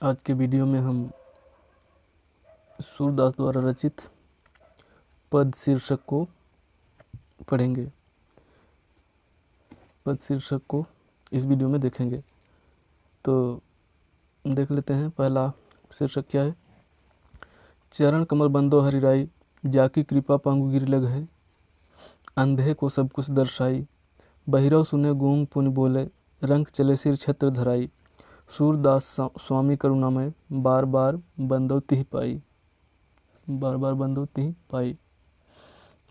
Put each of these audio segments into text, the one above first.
आज के वीडियो में हम सूरदास द्वारा रचित पद शीर्षक को पढ़ेंगे। पद शीर्षक को इस वीडियो में देखेंगे। तो देख लेते हैं। पहला शीर्षक क्या है। चरण कमल बंदो हरिराई, जाकी कृपा पांगु गिर लग है। अंधे को सब कुछ दर्शाई, बहिरव सुने गूंग पुन बोले। रंग चले सिर छत्र धराई, सूरदास स्वामी करुणामय। बार बार बंदो तिह पाई, बार बार बंदो तिह पाई।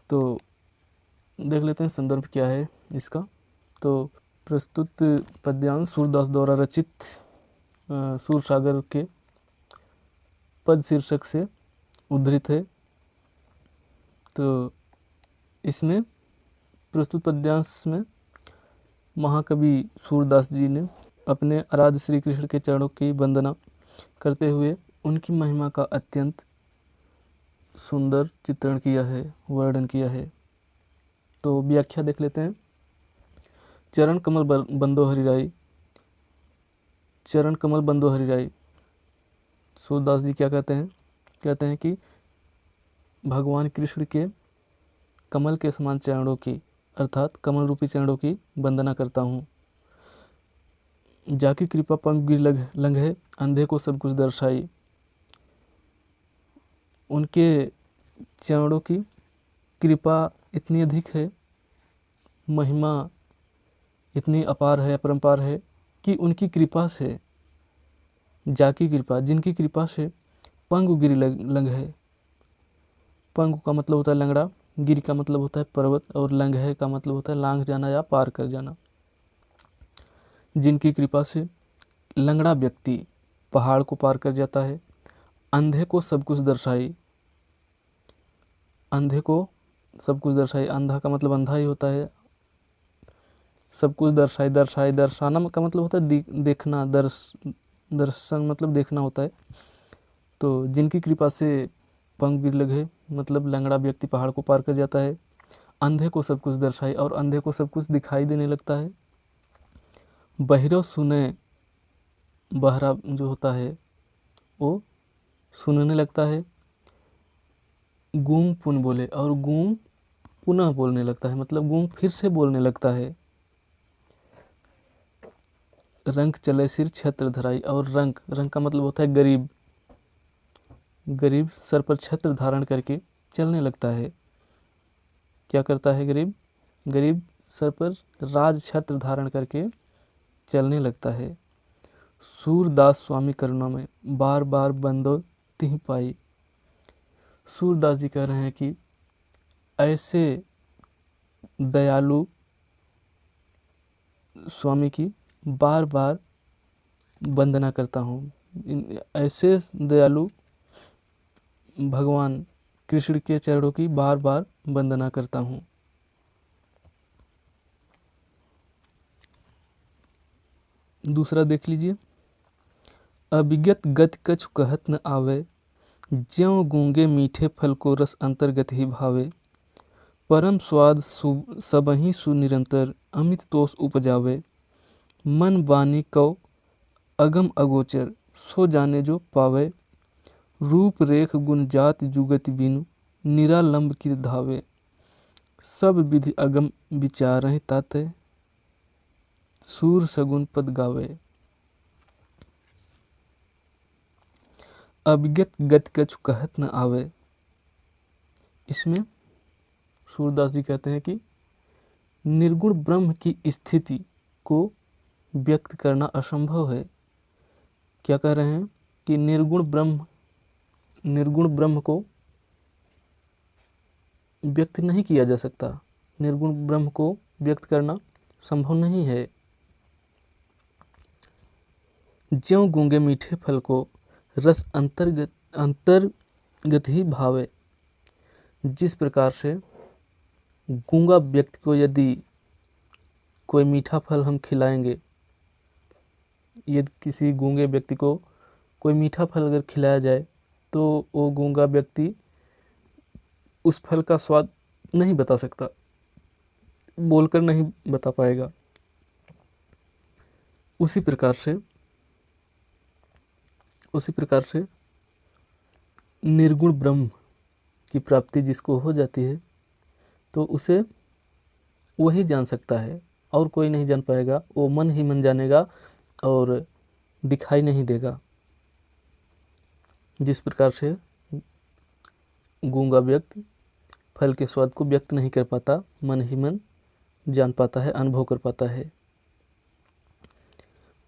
तो देख लेते हैं संदर्भ क्या है इसका। तो प्रस्तुत पद्यांश सूरदास द्वारा रचित सूरसागर के पद शीर्षक से उद्धृत है। तो इसमें प्रस्तुत पद्यांश में महाकवि सूरदास जी ने अपने आराध्य श्री कृष्ण के चरणों की वंदना करते हुए उनकी महिमा का अत्यंत सुंदर चित्रण किया है, वर्णन किया है। तो व्याख्या देख लेते हैं। चरण कमल बंदो हरिराई, चरण कमल बंदो हरिराई। सूरदास जी क्या कहते हैं? कहते हैं कि भगवान कृष्ण के कमल के समान चरणों की, अर्थात कमल रूपी चरणों की वंदना करता हूँ। जाकी कृपा पंख गिर लंघ है, अंधे को सब कुछ दर्शाई। उनके चरणों की कृपा इतनी अधिक है, महिमा इतनी अपार है, अपरंपार है कि उनकी कृपा से, जाकी कृपा, जिनकी कृपा से पंगु गिरि लंघ है। पंगु का मतलब होता है लंगड़ा, गिरि का मतलब होता है पर्वत, और लंघ है का मतलब होता है लांघ जाना या पार कर जाना। जिनकी कृपा से लंगड़ा व्यक्ति पहाड़ को पार कर जाता है। अंधे को सब कुछ दर्शाई, अंधे को सब कुछ दर्शाई। अंधा का मतलब अंधा ही होता है। सब कुछ दर्शाई, दर्शाई, दर्शाना का मतलब होता है देखना, दर्शन मतलब देखना होता है। तो जिनकी कृपा से पंख गिर लगे मतलब लंगड़ा व्यक्ति पहाड़ को पार कर जाता है। अंधे को सब कुछ दर्शाई, और अंधे को सब कुछ दिखाई देने लगता है। बहिरव सुने, बहरा जो होता है वो सुनने लगता है। गूंग पुन बोले, और गूंग पुनः बोलने लगता है, मतलब गूंग फिर से बोलने लगता है। रंग चले सिर छत्र धराई, और रंग, रंग का मतलब होता है गरीब, गरीब सर पर छत्र धारण करके चलने लगता है। क्या करता है गरीब? गरीब सर पर राज छत्र धारण करके चलने लगता है। सूरदास स्वामी करुणा में, बार बार बंदो तिह पाई। सूरदास जी कह रहे हैं कि ऐसे दयालु स्वामी की बार बार वंदना करता हूँ। ऐसे दयालु भगवान कृष्ण के चरणों की बार बार वंदना करता हूँ। दूसरा देख लीजिए। अभिगत गति कछु कहत न आवे, ज्यों गूंगे मीठे फल को रस अंतर्गत ही भावे। परम स्वाद सबहि सुनिरंतर, अमित तोष उपजावे। मन वाणी कौ अगम अगोचर, सो जाने जो पावे। रूप रेख गुण जाति जुगति बिनु, निरालंब की धावे। सब विधि अगम विचारहि ताते, सूर सगुन पद गावे। अभिगत गति कछु कहत न आवे। इसमें सूरदास जी कहते हैं कि निर्गुण ब्रह्म की स्थिति को व्यक्त करना असंभव है। क्या कह रहे हैं? कि निर्गुण ब्रह्म को व्यक्त नहीं किया जा सकता। निर्गुण ब्रह्म को व्यक्त करना संभव नहीं है। ज्यों गूंगे मीठे फल को रस अंतर्गत ही भावे। जिस प्रकार से गूंगा व्यक्ति को यदि कोई मीठा फल हम खिलाएंगे, यदि किसी गूंगे व्यक्ति को कोई मीठा फल अगर खिलाया जाए तो वो गूंगा व्यक्ति उस फल का स्वाद नहीं बता सकता, बोलकर नहीं बता पाएगा। उसी प्रकार से उसी प्रकार से निर्गुण ब्रह्म की प्राप्ति जिसको हो जाती है तो उसे वही जान सकता है, और कोई नहीं जान पाएगा। वो मन ही मन जानेगा और दिखाई नहीं देगा। जिस प्रकार से गूंगा व्यक्ति फल के स्वाद को व्यक्त नहीं कर पाता, मन ही मन जान पाता है, अनुभव कर पाता है।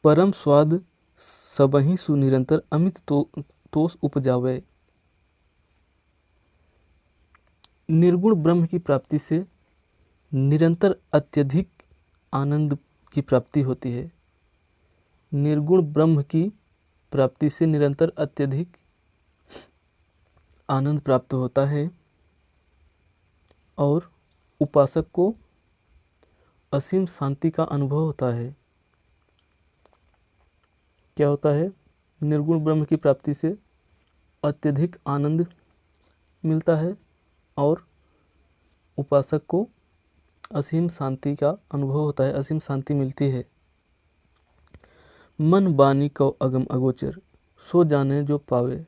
परम स्वाद सबहि सुनिरंतर अमित तोष उपजावे। निर्गुण ब्रह्म की प्राप्ति से निरंतर अत्यधिक आनंद की प्राप्ति होती है। निर्गुण ब्रह्म की प्राप्ति से निरंतर अत्यधिक आनंद प्राप्त होता है और उपासक को असीम शांति का अनुभव होता है। क्या होता है? निर्गुण ब्रह्म की प्राप्ति से अत्यधिक आनंद मिलता है और उपासक को असीम शांति का अनुभव होता है, असीम शांति मिलती है। मन बानी को अगम अगोचर सो जाने जो पावे।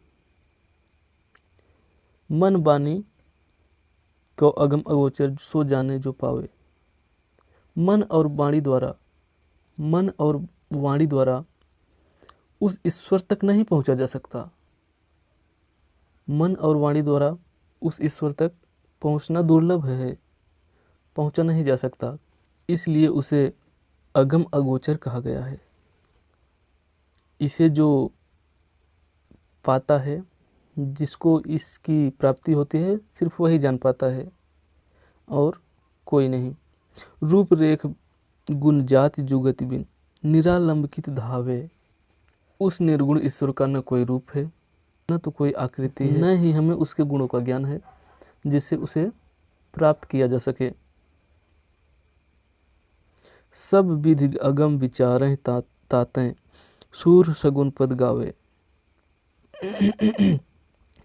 मन बानी को अगम अगोचर सो जाने जो पावे। मन और वाणी द्वारा उस ईश्वर तक नहीं पहुंचा जा सकता। मन और वाणी द्वारा उस ईश्वर तक पहुंचना दुर्लभ है, पहुंचा नहीं जा सकता। इसलिए उसे अगम अगोचर कहा गया है। इसे जो पाता है, जिसको इसकी प्राप्ति होती है, सिर्फ वही जान पाता है और कोई नहीं। रूप रेख गुण जाति जुगति बिन निरालंबित धावे। उस निर्गुण ईश्वर का न कोई रूप है, न तो कोई आकृति है, न ही हमें उसके गुणों का ज्ञान है जिससे उसे प्राप्त किया जा सके। सब विधि अगम विचारें तातें सूर सगुन पद गावे।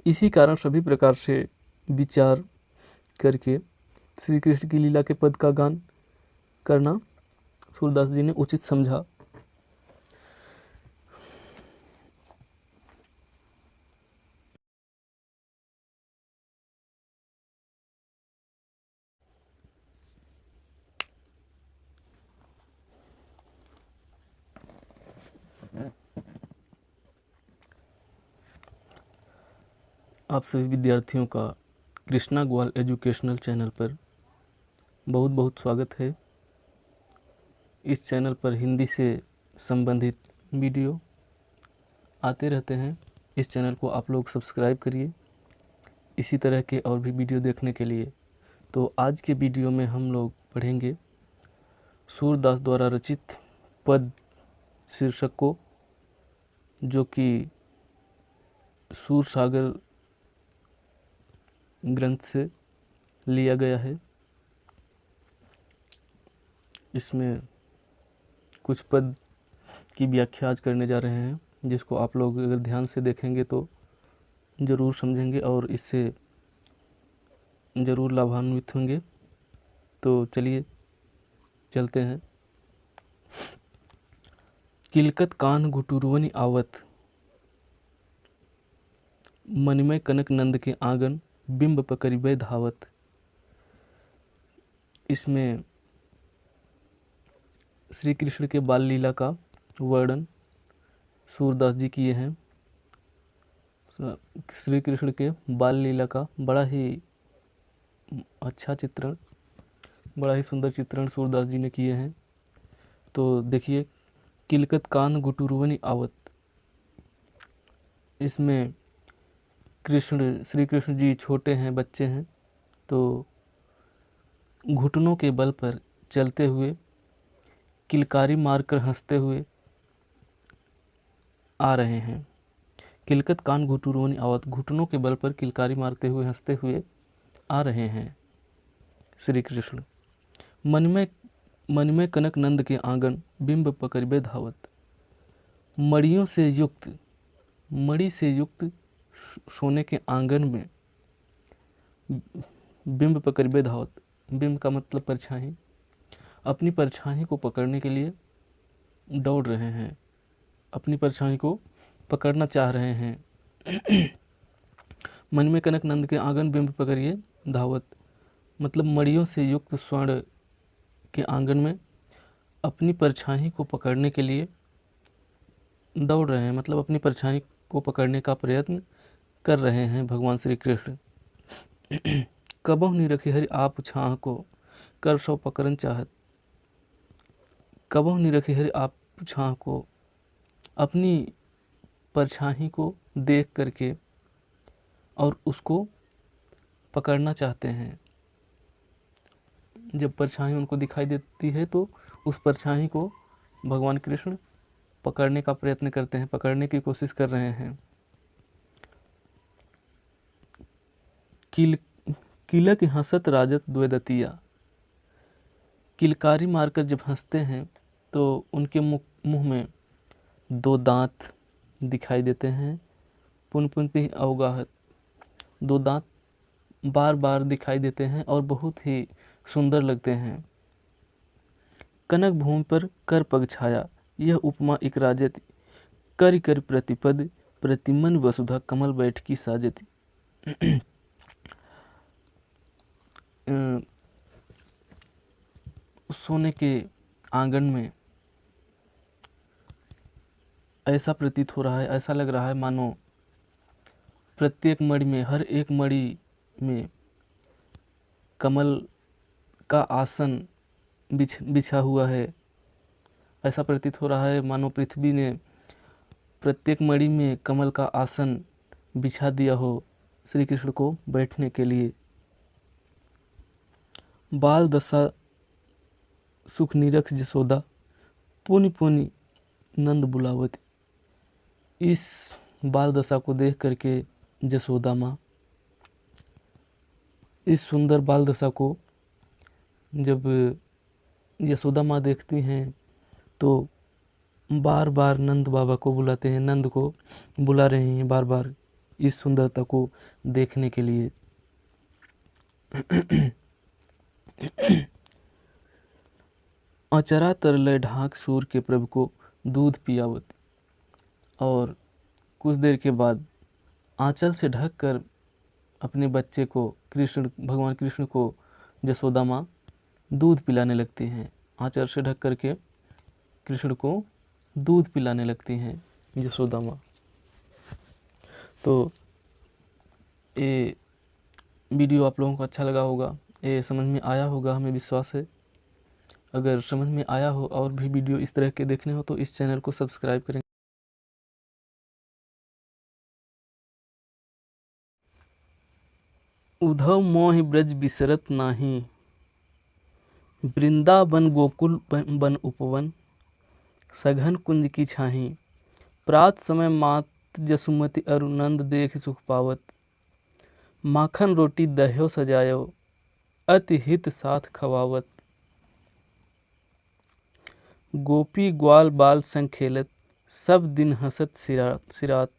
इसी कारण सभी प्रकार से विचार करके श्री कृष्ण की लीला के पद का गान करना सूरदास जी ने उचित समझा। आप सभी विद्यार्थियों का कृष्णा ग्वाल एजुकेशनल चैनल पर बहुत बहुत स्वागत है। इस चैनल पर हिंदी से संबंधित वीडियो आते रहते हैं। इस चैनल को आप लोग सब्सक्राइब करिए इसी तरह के और भी वीडियो देखने के लिए। तो आज के वीडियो में हम लोग पढ़ेंगे सूरदास द्वारा रचित पद शीर्षक को, जो कि सूर सागर ग्रंथ से लिया गया है। इसमें कुछ पद की व्याख्या आज करने जा रहे हैं, जिसको आप लोग अगर ध्यान से देखेंगे तो ज़रूर समझेंगे और इससे ज़रूर लाभान्वित होंगे। तो चलिए चलते हैं। किलकत कान घुटुरवनि आवत, मनमय कनक नंद के आंगन बिंब पकड़िबे धावत। इसमें श्री कृष्ण के बाल लीला का वर्णन सूरदास जी किए हैं। श्री कृष्ण के बाल लीला का बड़ा ही अच्छा चित्रण, बड़ा ही सुंदर चित्रण सूरदास जी ने किए हैं। तो देखिए, किलकत कान घुटुरवनि आवत। इसमें श्री कृष्ण जी छोटे हैं, बच्चे हैं, तो घुटनों के बल पर चलते हुए किलकारी मारकर हंसते हुए आ रहे हैं। किलकत कान घुटुरवनि आवत, घुटनों के बल पर किलकारी मारते हुए हंसते हुए आ रहे हैं श्री कृष्ण। मनमय कनक नंद के आंगन बिंब पकड़िबे धावत। मड़ियों से युक्त, मणि से युक्त सोने के आंगन में बिंब पकड़िबे धावत। बिंब का मतलब परछाई। अपनी परछाई को पकड़ने के लिए दौड़ रहे हैं, अपनी परछाई को पकड़ना चाह रहे हैं। मन में कनक नंद के आंगन बिंब पकड़िए धावत, मतलब मड़ियों से युक्त स्वर्ण के आंगन में अपनी परछाई को पकड़ने के लिए दौड़ रहे हैं, मतलब अपनी परछाई को पकड़ने का प्रयत्न कर रहे हैं भगवान श्री कृष्ण। कबहु नहीं रखी हरि आप छाह को कर सौ पकड़न चाहत, कबहु नहीं रखी हरि आप छाह को, अपनी परछाई को देख करके और उसको पकड़ना चाहते हैं। जब परछाई उनको दिखाई देती है तो उस परछाई को भगवान कृष्ण पकड़ने का प्रयत्न करते हैं, पकड़ने की कोशिश कर रहे हैं। किलक हंसत राजत द्वैदतिया, किलकारी मारकर जब हंसते हैं तो उनके मुंह में दो दांत दिखाई देते हैं। पुनपुनति अवगाहत, दो दांत बार बार दिखाई देते हैं और बहुत ही सुंदर लगते हैं। कनक भूमि पर कर पग छाया, यह उपमा एक राजति, कर कर प्रतिपद प्रतिमन वसुधा कमल बैठकी साजति। सोने के आंगन में ऐसा प्रतीत हो रहा है, ऐसा लग रहा है मानो प्रत्येक मणि में, हर एक मणि में कमल का आसन बिछा हुआ है। ऐसा प्रतीत हो रहा है मानो पृथ्वी ने प्रत्येक मणि में कमल का आसन बिछा दिया हो श्री कृष्ण को बैठने के लिए। बाल दशा सुख निरख जसोदा, पुनि पुनि नंद बुलावती। इस बाल दशा को देख करके जसोदा माँ, इस सुंदर बाल दशा को जब यशोदा माँ देखती हैं तो बार बार नंद बाबा को बुलाते हैं, नंद को बुला रहे हैं बार बार इस सुंदरता को देखने के लिए। अचरा तरलय ढाक सूर के प्रभु को दूध पियावती, और कुछ देर के बाद आंचल से ढक कर अपने बच्चे को भगवान कृष्ण को जसोदा माँ दूध पिलाने लगती हैं। आंचल से ढक करके कृष्ण को दूध पिलाने लगती हैं जसोदा माँ। तो ये वीडियो आप लोगों को अच्छा लगा होगा, ये समझ में आया होगा, हमें विश्वास है। अगर समझ में आया हो और भी वीडियो इस तरह के देखने हो तो इस चैनल को सब्सक्राइब करें। उद्धव मोहि ब्रज बिसरत नाही, वृंदावन गोकुल बन उपवन, सघन कुंज की छाही, प्रात समय मात जसुमति अरु नंद देख सुख पावत, माखन रोटी दह्यो सजायो अति हित साथ खवावत, गोपी ग्वाल बाल संग खेलत सब दिन हंसत सिरात,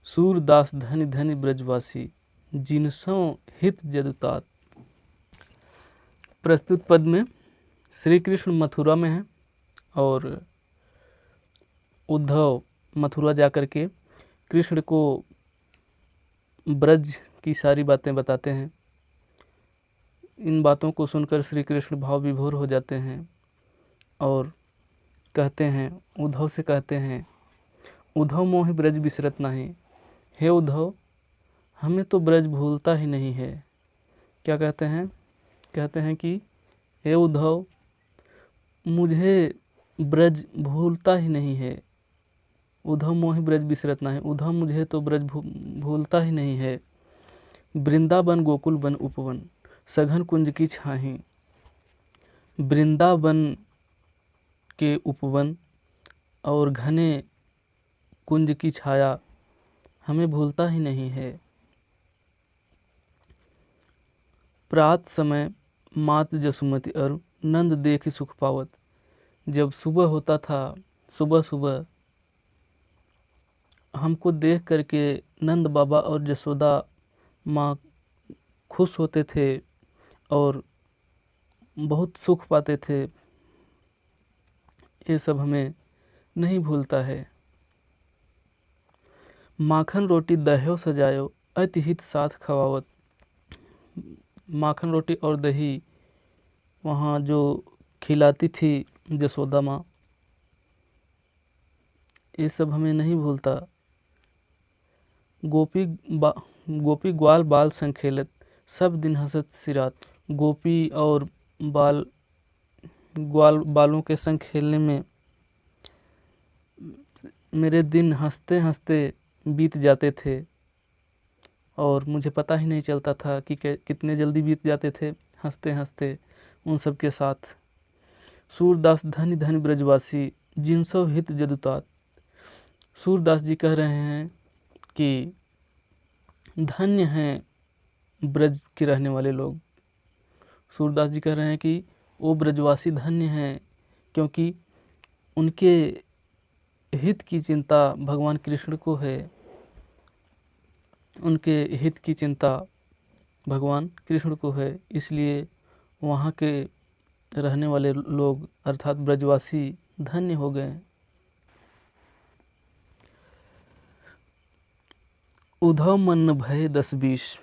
सूरदास धनि धनि ब्रजवासी जिनसों हित जदुतात। प्रस्तुत पद में श्री कृष्ण मथुरा में हैं और उद्धव मथुरा जाकर के कृष्ण को ब्रज की सारी बातें बताते हैं। इन बातों को सुनकर श्री कृष्ण भाव विभोर हो जाते हैं और कहते हैं, उद्धव से कहते हैं, उद्धव मोहि ब्रज बिसरत नहीं, हे उद्धव हमें तो ब्रज भूलता ही नहीं है। क्या कहते हैं? कहते हैं कि हे उद्धव मुझे ब्रज भूलता ही नहीं है। उद्धव मोहि ब्रज बिसरत नहीं, उद्धव मुझे तो ब्रज भूलता ही नहीं है। वृंदावन गोकुल वन उपवन, सघन कुंज की छाही, वृंदावन के उपवन और घने कुंज की छाया हमें भूलता ही नहीं है। प्रात समय मात जसुमति और नंद देख सुख पावत, जब सुबह होता था, सुबह सुबह हमको देख करके नंद बाबा और जसोदा माँ खुश होते थे और बहुत सुख पाते थे। ये सब हमें नहीं भूलता है। माखन रोटी दह्यो सजायो अति हित साथ खवावत। माखन रोटी और दही वहाँ जो खिलाती थी जसोदा माँ, ये सब हमें नहीं भूलता। गोपी ग्वाल बाल संग खेलत, सब दिन हंसत सिरात। गोपी और ग्वाल बालों के संग खेलने में मेरे दिन हंसते हंसते बीत जाते थे और मुझे पता ही नहीं चलता था कि कितने जल्दी बीत जाते थे हंसते हंसते उन सब के साथ। सूरदास धन्य धन्य ब्रजवासी जिनसो हित जदुतात। सूरदास जी कह रहे हैं कि धन्य हैं ब्रज के रहने वाले लोग। सूरदास जी कह रहे हैं कि वो ब्रजवासी धन्य हैं क्योंकि उनके हित की चिंता भगवान कृष्ण को है। उनके हित की चिंता भगवान कृष्ण को है, इसलिए वहाँ के रहने वाले लोग अर्थात ब्रजवासी धन्य हो गए। उधव मन भय 10-20,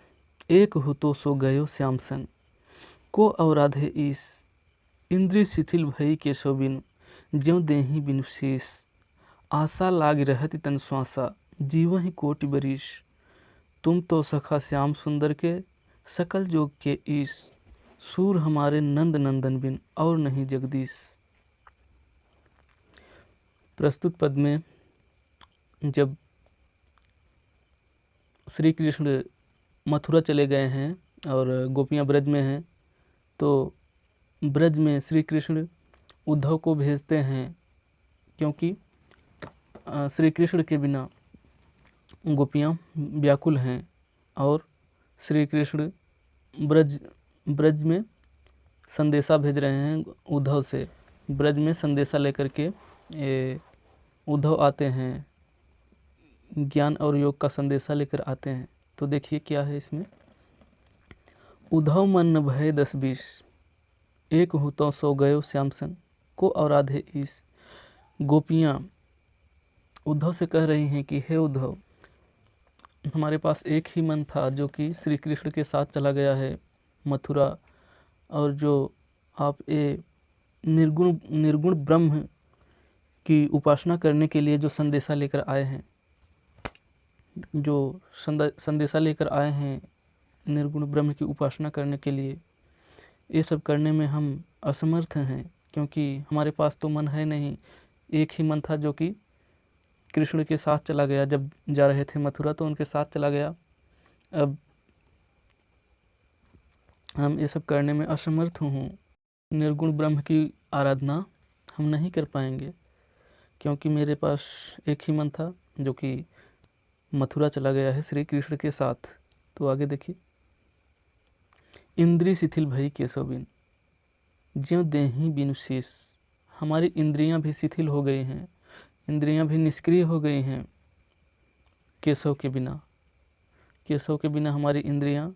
एक हो तो सो गयो श्याम संग। को अवराधे ईस, इंद्रिय शिथिल भई केशव बिनु। ज्यों देहि बिनु शीस, आशा लाग रहति तन श्वासा। जीवहि कोटि बरीस, तुम तो सखा श्याम सुंदर के, सकल जोग के ईस। सूर हमारे नंद नंदन बिन, और नहीं जगदीश। प्रस्तुत पद में जब श्री कृष्ण मथुरा चले गए हैं और गोपियाँ ब्रज में हैं, तो ब्रज में श्री कृष्ण उद्धव को भेजते हैं क्योंकि श्री कृष्ण के बिना गोपियाँ व्याकुल हैं और श्री कृष्ण ब्रज में संदेशा भेज रहे हैं उद्धव से। ब्रज में संदेशा लेकर के उद्धव आते हैं, ज्ञान और योग का संदेशा लेकर आते हैं। तो देखिए क्या है इसमें। उद्धव मन भय 10-20, एक हूँ तो सो गयो श्याम संग। को अवराधे ईस। गोपियाँ उद्धव से कह रही हैं कि हे उद्धव, हमारे पास एक ही मन था जो कि श्री कृष्ण के साथ चला गया है मथुरा, और जो आप ये निर्गुण ब्रह्म की उपासना करने के लिए जो संदेशा लेकर आए हैं, जो संदेशा लेकर आए हैं निर्गुण ब्रह्म की उपासना करने के लिए, ये सब करने में हम असमर्थ हैं क्योंकि हमारे पास तो मन है नहीं। एक ही मन था जो कि कृष्ण के साथ चला गया, जब जा रहे थे मथुरा तो उनके साथ चला गया। अब हम ये सब करने में असमर्थ हूँ। निर्गुण ब्रह्म की आराधना हम नहीं कर पाएंगे क्योंकि मेरे पास एक ही मन था जो कि मथुरा चला गया है श्री कृष्ण के साथ। तो आगे देखिए। इंद्रिय शिथिल भई केशव बिन, ज्यों देहि बिनु शीस। हमारी इंद्रियां भी शिथिल हो गई हैं, इंद्रियां भी निष्क्रिय हो गई हैं केशव के बिना। केशव के बिना हमारी इंद्रियां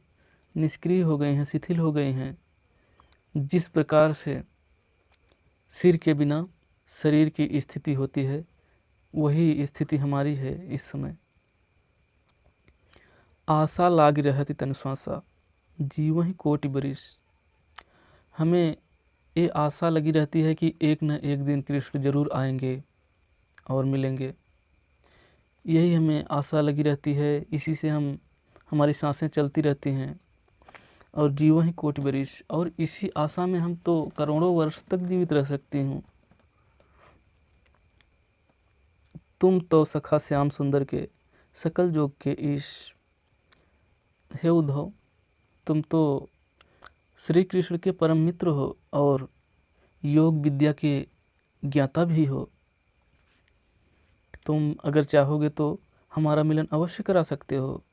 निष्क्रिय हो गई हैं, शिथिल हो गई हैं। जिस प्रकार से सिर के बिना शरीर की स्थिति होती है, वही स्थिति हमारी है इस समय। आशा लाग रहती तन श्वासा, जीवहि कोटि बरिस। हमें ये आशा लगी रहती है कि एक न एक दिन कृष्ण जरूर आएंगे और मिलेंगे। यही हमें आशा लगी रहती है, इसी से हमारी सांसें चलती रहती हैं। और जीवहि कोटि बरिस, और इसी आशा में हम तो करोड़ों वर्ष तक जीवित रह सकती हूँ। तुम तो सखा श्याम सुंदर के, सकल जोग के ईश। हे उद्धव, तुम तो श्री कृष्ण के परम मित्र हो और योग विद्या के ज्ञाता भी हो। तुम अगर चाहोगे तो हमारा मिलन अवश्य करा सकते हो।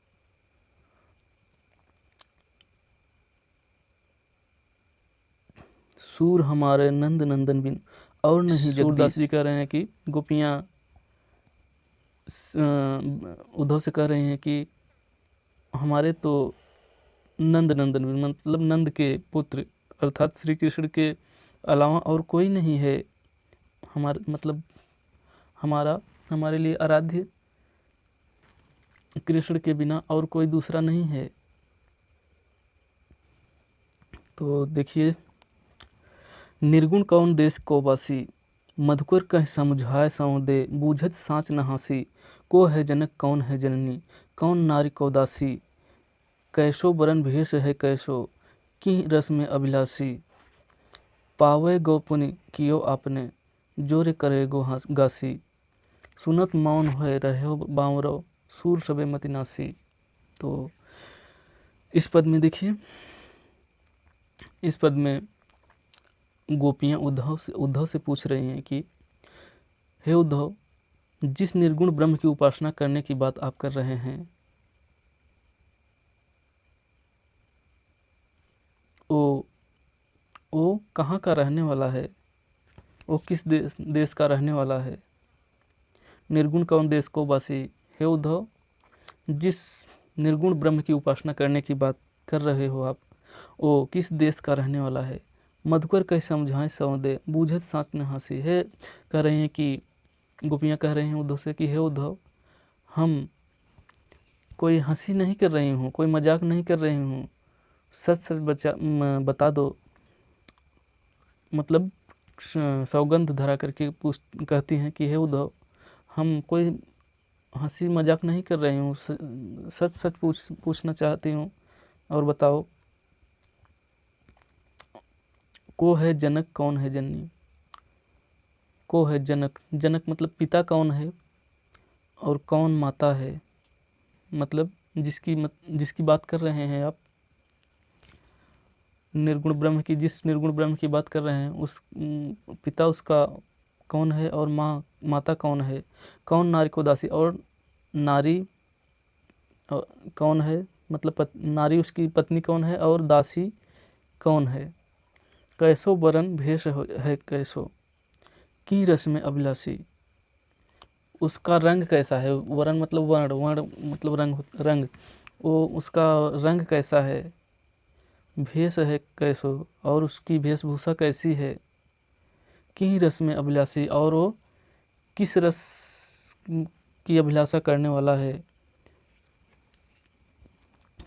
सूर हमारे नंद नंदन बिन, और नहीं जगदीश। सूरदास जी कह रहे हैं कि गोपियाँ उद्धव से कह रहे हैं कि हमारे तो नंद नंदन बिन, मतलब नंद के पुत्र अर्थात श्री कृष्ण के अलावा और कोई नहीं है हमारे लिए आराध्य। कृष्ण के बिना और कोई दूसरा नहीं है। तो देखिए, निर्गुण कौन देश को वासी, मधुकर कह समुझाए सौदे, बूझत साँच न हासी, को है जनक कौन है जननी, कौन नारी को दासी, कैसो बरन भेष है कैसो, की रस में अभिलाषी, पावे गोपुनि कियो आपने, जोरे करे गो गासी, सुनत मौन है रहो बावरो, सूर सबे मति नासी। तो इस पद में देखिए, इस पद में गोपियाँ उद्धव से पूछ रही हैं कि हे उद्धव, जिस निर्गुण ब्रह्म की उपासना करने की बात आप कर रहे हैं, वो कहाँ का रहने वाला है, वो किस देश का रहने वाला है। निर्गुण कौन देश को वासी, हे उद्धव, जिस निर्गुण ब्रह्म की उपासना करने की बात कर रहे हो आप, वो किस देश का रहने वाला है। मधुकर कह समझाएं सौदे, बूझत साँच न हासी है। कह रहे हैं कि गोपियाँ कह रहे हैं उद्धव से कि हे उद्धव, हम कोई हंसी नहीं कर रही हूँ, कोई मजाक नहीं कर रही हूँ, सच सच बता दो। मतलब सौगंध धरा करके कहती हैं कि हे उद्धव, हम कोई हंसी मजाक नहीं कर रही हूँ, सच सच पूछना चाहती हूँ और बताओ, को है जनक कौन है जननी, को है जनक, जनक मतलब पिता कौन है, और कौन माता है, मतलब जिसकी बात कर रहे हैं आप, निर्गुण ब्रह्म की, जिस निर्गुण ब्रह्म की बात कर रहे हैं, उस पिता उसका कौन है, और माता कौन है, कौन नारी को दासी, और नारी कौन है, मतलब नारी उसकी पत्नी कौन है, और दासी कौन है, कैसो बरन भेष है कैसो, की रस में अभिलाषी, उसका रंग कैसा है, वरण मतलब वर्ण मतलब रंग, वो उसका रंग कैसा है, भेष है कैसो, और उसकी वेशभूषा कैसी है, की रस में अभिलाषी, और वो किस रस की अभिलाषा करने वाला है,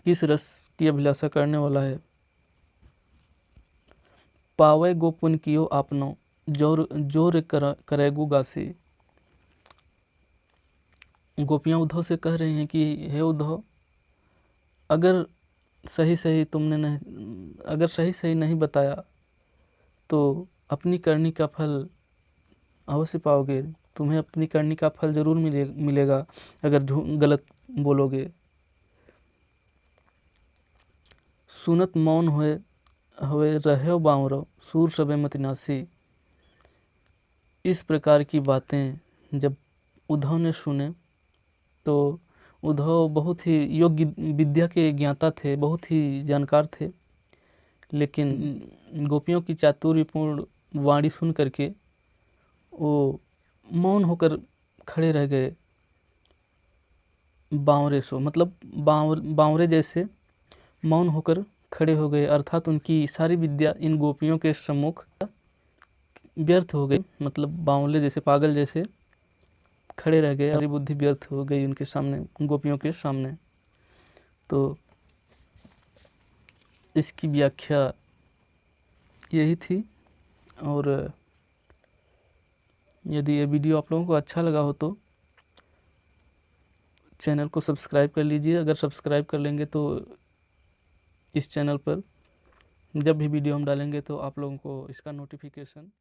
किस रस की अभिलाषा करने वाला है। पावे गो पुन कियो आपनो, जोर करेगु गासी। गोपियाँ उद्धव से कह रही हैं कि हे उद्धव, अगर सही सही नहीं बताया तो अपनी करनी का फल अवश्य पाओगे, तुम्हें अपनी करनी का फल जरूर मिलेगा अगर गलत बोलोगे। सुनत मौन हुए रहे बावरो, सूर सबे मति नासी। इस प्रकार की बातें जब उद्धव ने सुने तो उद्धव बहुत ही योग्य विद्या के ज्ञाता थे, बहुत ही जानकार थे, लेकिन गोपियों की चातुर्यपूर्ण वाणी सुन करके वो मौन होकर खड़े रह गए, बावरे सो मतलब बावरे जैसे मौन होकर खड़े हो गए, अर्थात उनकी सारी विद्या इन गोपियों के सम्मुख व्यर्थ हो गई, मतलब बावले जैसे, पागल जैसे खड़े रह गए, सारी बुद्धि व्यर्थ हो गई उनके सामने, गोपियों के सामने। तो इसकी व्याख्या यही थी, और यदि ये वीडियो आप लोगों को अच्छा लगा हो तो चैनल को सब्सक्राइब कर लीजिए। अगर सब्सक्राइब कर लेंगे तो इस चैनल पर जब भी वीडियो हम डालेंगे तो आप लोगों को इसका नोटिफिकेशन